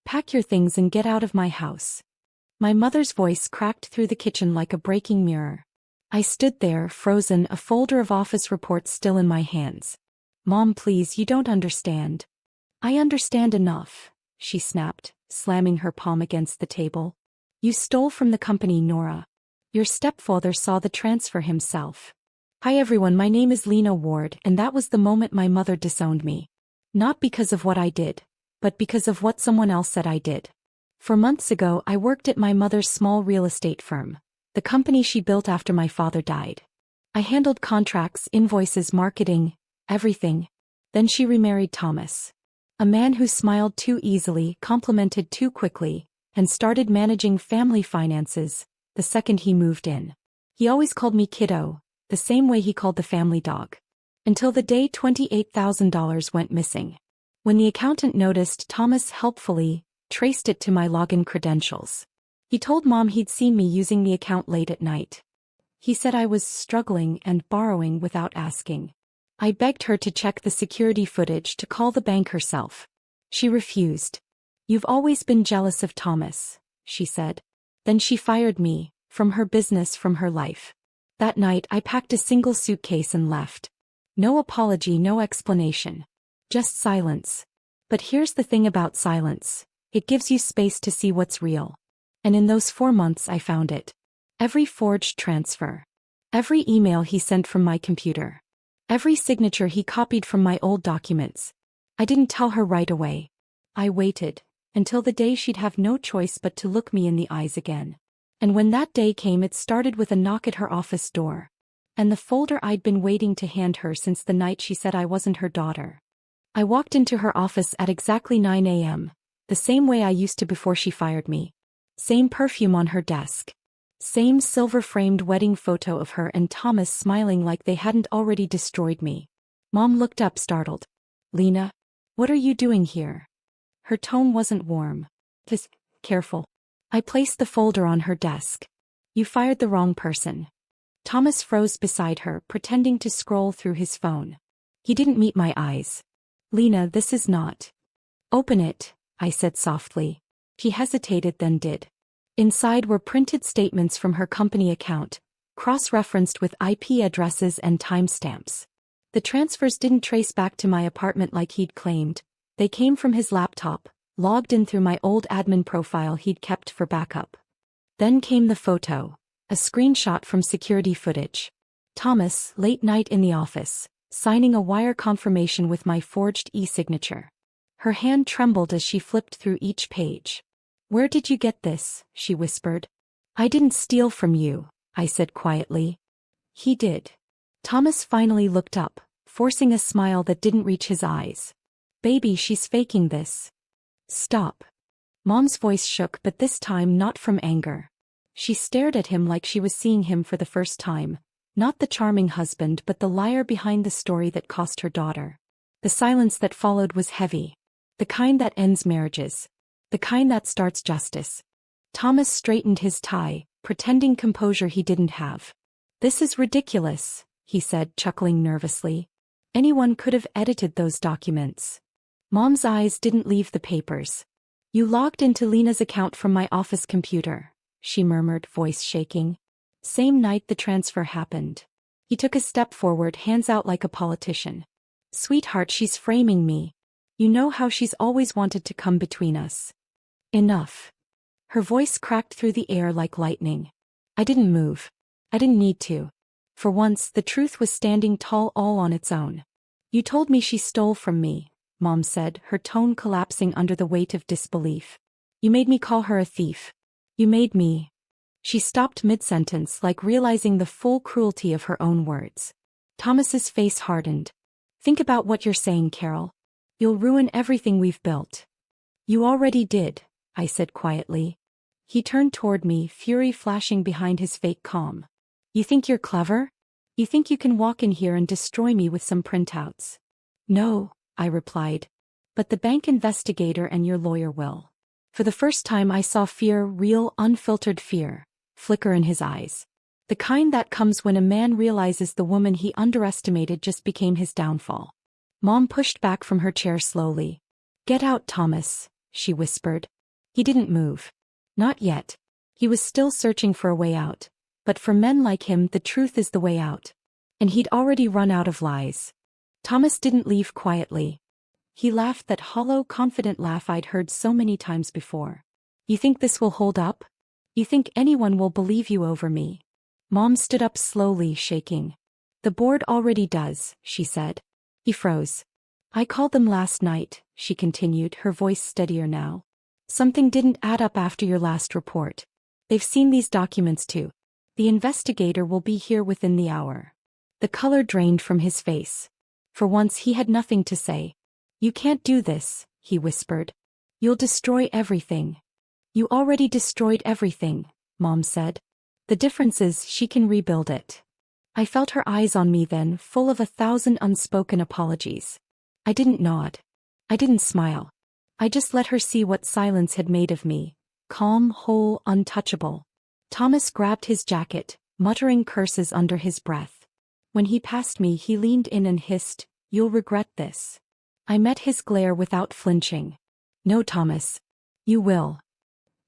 Pack your things and get out of my house. My mother's voice cracked through the kitchen like a breaking mirror. I stood there, frozen, a folder of office reports still in my hands. Mom, please, you don't understand. I understand enough, she snapped, slamming her palm against the table. You stole from the company, Nora. Your stepfather saw the transfer himself. Hi everyone, my name is Lena Ward, and that was the moment my mother disowned me. Not because of what I did, but because of what someone else said I did. 4 months ago, I worked at my mother's small real estate firm, the company she built after my father died. I handled contracts, invoices, marketing, everything. Then she remarried Thomas. A man who smiled too easily, complimented too quickly, and started managing family finances the second he moved in. He always called me kiddo, the same way he called the family dog. Until the day $28,000 went missing. When the accountant noticed, Thomas helpfully traced it to my login credentials. He told Mom he'd seen me using the account late at night. He said I was struggling and borrowing without asking. I begged her to check the security footage, to call the bank herself. She refused. You've always been jealous of Thomas, she said. Then she fired me, from her business, from her life. That night I packed a single suitcase and left. No apology, no explanation. Just silence. But here's the thing about silence. It gives you space to see what's real. And in those 4 months I found it. Every forged transfer. Every email he sent from my computer. Every signature he copied from my old documents. I didn't tell her right away. I waited, until the day she'd have no choice but to look me in the eyes again. And when that day came, it started with a knock at her office door. And the folder I'd been waiting to hand her since the night she said I wasn't her daughter. I walked into her office at exactly 9 a.m., the same way I used to before she fired me. Same perfume on her desk. Same silver-framed wedding photo of her and Thomas smiling like they hadn't already destroyed me. Mom looked up, startled. Lena, what are you doing here? Her tone wasn't warm. Just careful. I placed the folder on her desk. You fired the wrong person. Thomas froze beside her, pretending to scroll through his phone. He didn't meet my eyes. Lena, this is not. Open it, I said softly. She hesitated, then did. Inside were printed statements from her company account, cross-referenced with IP addresses and timestamps. The transfers didn't trace back to my apartment like he'd claimed. They came from his laptop, logged in through my old admin profile he'd kept for backup. Then came the photo, a screenshot from security footage. Thomas, late night in the office, signing a wire confirmation with my forged e-signature. Her hand trembled as she flipped through each page. Where did you get this? She whispered. I didn't steal from you, I said quietly. He did. Thomas finally looked up, forcing a smile that didn't reach his eyes. Baby, she's faking this. Stop. Mom's voice shook, but this time not from anger. She stared at him like she was seeing him for the first time, not the charming husband but the liar behind the story that cost her daughter. The silence that followed was heavy. The kind that ends marriages. The kind that starts justice. Thomas straightened his tie, pretending composure he didn't have. This is ridiculous, he said, chuckling nervously. Anyone could have edited those documents. Mom's eyes didn't leave the papers. You logged into Lena's account from my office computer, she murmured, voice shaking. Same night the transfer happened. He took a step forward, hands out like a politician. Sweetheart, she's framing me. You know how she's always wanted to come between us. Enough. Her voice cracked through the air like lightning. I didn't move. I didn't need to. For once, the truth was standing tall all on its own. You told me she stole from me, Mom said, her tone collapsing under the weight of disbelief. You made me call her a thief. You made me. She stopped mid-sentence, like realizing the full cruelty of her own words. Thomas's face hardened. Think about what you're saying, Carol. You'll ruin everything we've built. You already did, I said quietly. He turned toward me, fury flashing behind his fake calm. You think you're clever? You think you can walk in here and destroy me with some printouts? No, I replied. But the bank investigator and your lawyer will. For the first time I saw fear, real, unfiltered fear, flicker in his eyes. The kind that comes when a man realizes the woman he underestimated just became his downfall. Mom pushed back from her chair slowly. Get out, Thomas, she whispered. He didn't move. Not yet. He was still searching for a way out. But for men like him, the truth is the way out. And he'd already run out of lies. Thomas didn't leave quietly. He laughed, that hollow, confident laugh I'd heard so many times before. You think this will hold up? You think anyone will believe you over me? Mom stood up slowly, shaking. The board already does, she said. He froze. I called them last night, she continued, her voice steadier now. Something didn't add up after your last report. They've seen these documents too. The investigator will be here within the hour. The color drained from his face. For once he had nothing to say. You can't do this, he whispered. You'll destroy everything. You already destroyed everything, Mom said. The difference is she can rebuild it. I felt her eyes on me then, full of 1,000 unspoken apologies. I didn't nod. I didn't smile. I just let her see what silence had made of me. Calm, whole, untouchable. Thomas grabbed his jacket, muttering curses under his breath. When he passed me, he leaned in and hissed, "You'll regret this." I met his glare without flinching. No, Thomas. You will.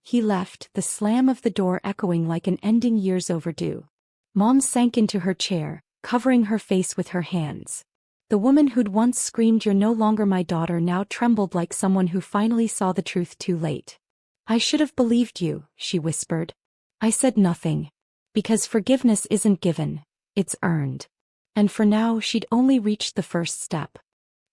He left, the slam of the door echoing like an ending years overdue. Mom sank into her chair, covering her face with her hands. The woman who'd once screamed, "You're no longer my daughter," now trembled like someone who finally saw the truth too late. I should have believed you, she whispered. I said nothing. Because forgiveness isn't given, it's earned. And for now, she'd only reached the first step.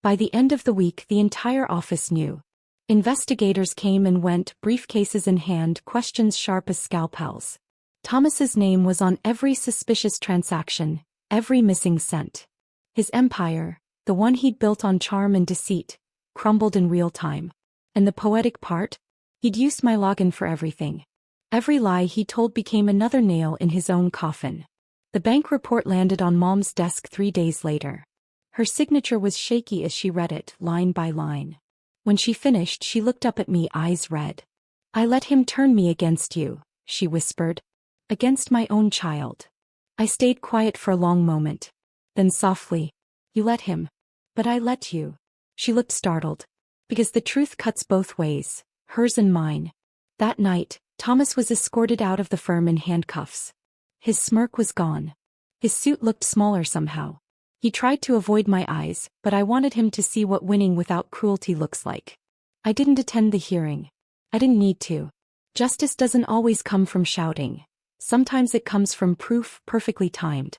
By the end of the week, the entire office knew. Investigators came and went, briefcases in hand, questions sharp as scalpels. Thomas's name was on every suspicious transaction, every missing cent. His empire, the one he'd built on charm and deceit, crumbled in real time. And the poetic part? He'd used my login for everything. Every lie he told became another nail in his own coffin. The bank report landed on Mom's desk 3 days later. Her signature was shaky as she read it, line by line. When she finished, she looked up at me, eyes red. I let him turn me against you, she whispered. Against my own child. I stayed quiet for a long moment. Then softly, you let him. But I let you. She looked startled. Because the truth cuts both ways, hers and mine. That night, Thomas was escorted out of the firm in handcuffs. His smirk was gone. His suit looked smaller somehow. He tried to avoid my eyes, but I wanted him to see what winning without cruelty looks like. I didn't attend the hearing. I didn't need to. Justice doesn't always come from shouting. Sometimes it comes from proof, perfectly timed.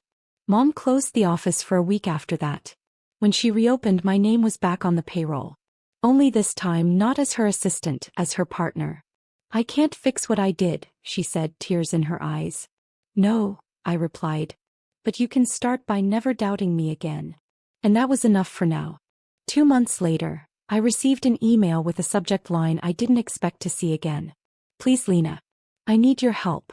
Mom closed the office for a week after that. When she reopened, my name was back on the payroll. Only this time not as her assistant, as her partner. I can't fix what I did, she said, tears in her eyes. No, I replied. But you can start by never doubting me again. And that was enough for now. 2 months later, I received an email with a subject line I didn't expect to see again. Please, Lena. I need your help.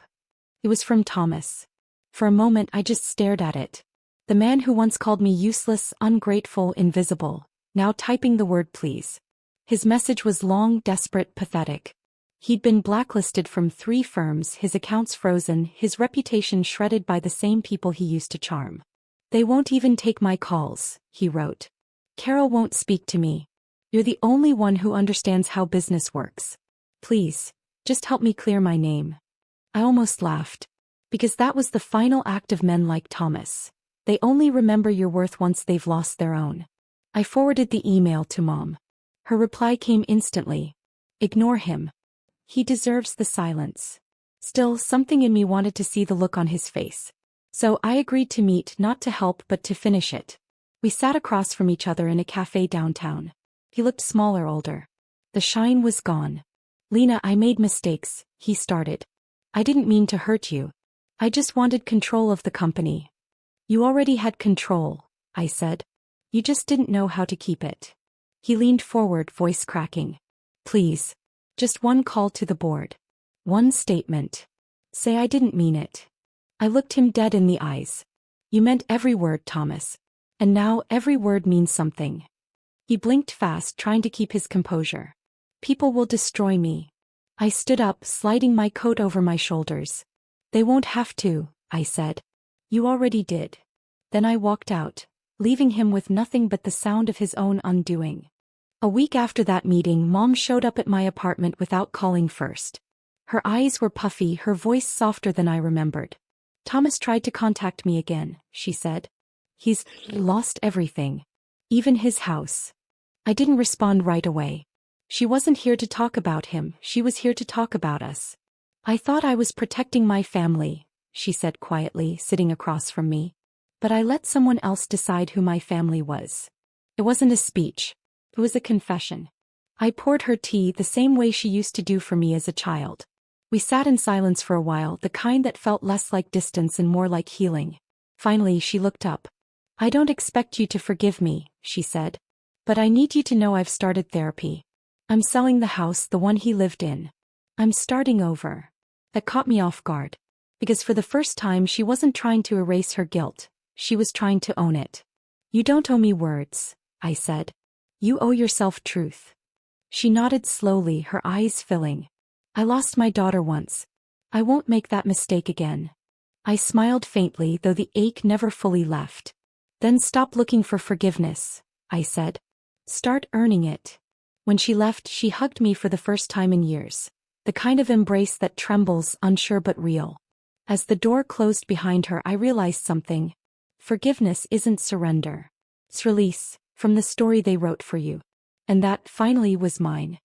It was from Thomas. For a moment I just stared at it. The man who once called me useless, ungrateful, invisible, now typing the word please. His message was long, desperate, pathetic. He'd been blacklisted from 3 firms, his accounts frozen, his reputation shredded by the same people he used to charm. They won't even take my calls, he wrote. Carol won't speak to me. You're the only one who understands how business works. Please, just help me clear my name. I almost laughed. Because that was the final act of men like Thomas. They only remember your worth once they've lost their own. I forwarded the email to Mom. Her reply came instantly. Ignore him. He deserves the silence. Still, something in me wanted to see the look on his face. So I agreed to meet, not to help but to finish it. We sat across from each other in a cafe downtown. He looked smaller, older. The shine was gone. Lena, I made mistakes, he started. I didn't mean to hurt you. I just wanted control of the company. You already had control, I said. You just didn't know how to keep it. He leaned forward, voice cracking. Please. Just one call to the board. One statement. Say I didn't mean it. I looked him dead in the eyes. You meant every word, Thomas. And now every word means something. He blinked fast, trying to keep his composure. People will destroy me. I stood up, sliding my coat over my shoulders. They won't have to, I said. You already did. Then I walked out, leaving him with nothing but the sound of his own undoing. A week after that meeting, Mom showed up at my apartment without calling first. Her eyes were puffy, her voice softer than I remembered. Thomas tried to contact me again, she said. He's lost everything. Even his house. I didn't respond right away. She wasn't here to talk about him, she was here to talk about us. I thought I was protecting my family, she said quietly, sitting across from me. But I let someone else decide who my family was. It wasn't a speech. It was a confession. I poured her tea the same way she used to do for me as a child. We sat in silence for a while, the kind that felt less like distance and more like healing. Finally, she looked up. I don't expect you to forgive me, she said. But I need you to know I've started therapy. I'm selling the house, the one he lived in. I'm starting over. That caught me off guard. Because for the first time she wasn't trying to erase her guilt, she was trying to own it. You don't owe me words, I said. You owe yourself truth. She nodded slowly, her eyes filling. I lost my daughter once. I won't make that mistake again. I smiled faintly, though the ache never fully left. Then stop looking for forgiveness, I said. Start earning it. When she left, she hugged me for the first time in years. The kind of embrace that trembles, unsure but real. As the door closed behind her, I realized something. Forgiveness isn't surrender. It's release, from the story they wrote for you. And that, finally, was mine.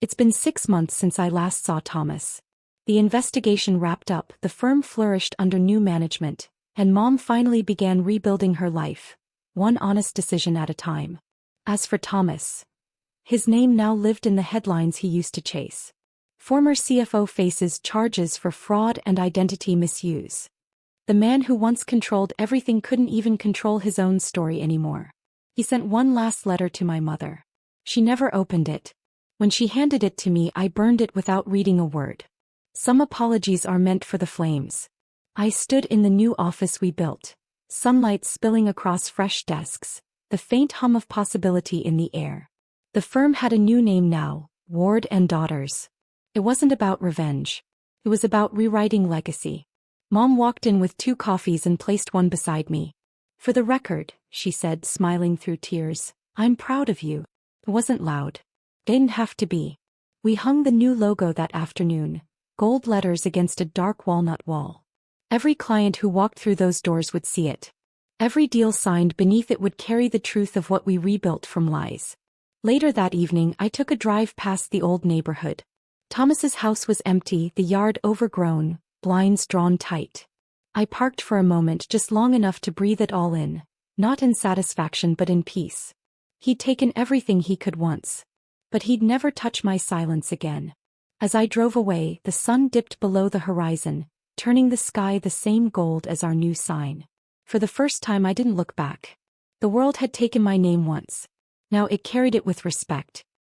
It's been 6 months since I last saw Thomas. The investigation wrapped up, the firm flourished under new management, and Mom finally began rebuilding her life, one honest decision at a time. As for Thomas, his name now lived in the headlines he used to chase. Former CFO faces charges for fraud and identity misuse. The man who once controlled everything couldn't even control his own story anymore. He sent one last letter to my mother. She never opened it. When she handed it to me, I burned it without reading a word. Some apologies are meant for the flames. I stood in the new office we built, sunlight spilling across fresh desks, the faint hum of possibility in the air. The firm had a new name now, Ward and Daughters. It wasn't about revenge. It was about rewriting legacy. Mom walked in with 2 coffees and placed one beside me. For the record, she said, smiling through tears, I'm proud of you. It wasn't loud. It didn't have to be. We hung the new logo that afternoon, gold letters against a dark walnut wall. Every client who walked through those doors would see it. Every deal signed beneath it would carry the truth of what we rebuilt from lies. Later that evening, I took a drive past the old neighborhood. Thomas's house was empty, the yard overgrown, blinds drawn tight. I parked for a moment, just long enough to breathe it all in, not in satisfaction but in peace. He'd taken everything he could once. But he'd never touch my silence again. As I drove away, the sun dipped below the horizon, turning the sky the same gold as our new sign. For the first time I didn't look back. The world had taken my name once. Now it carried it with respect.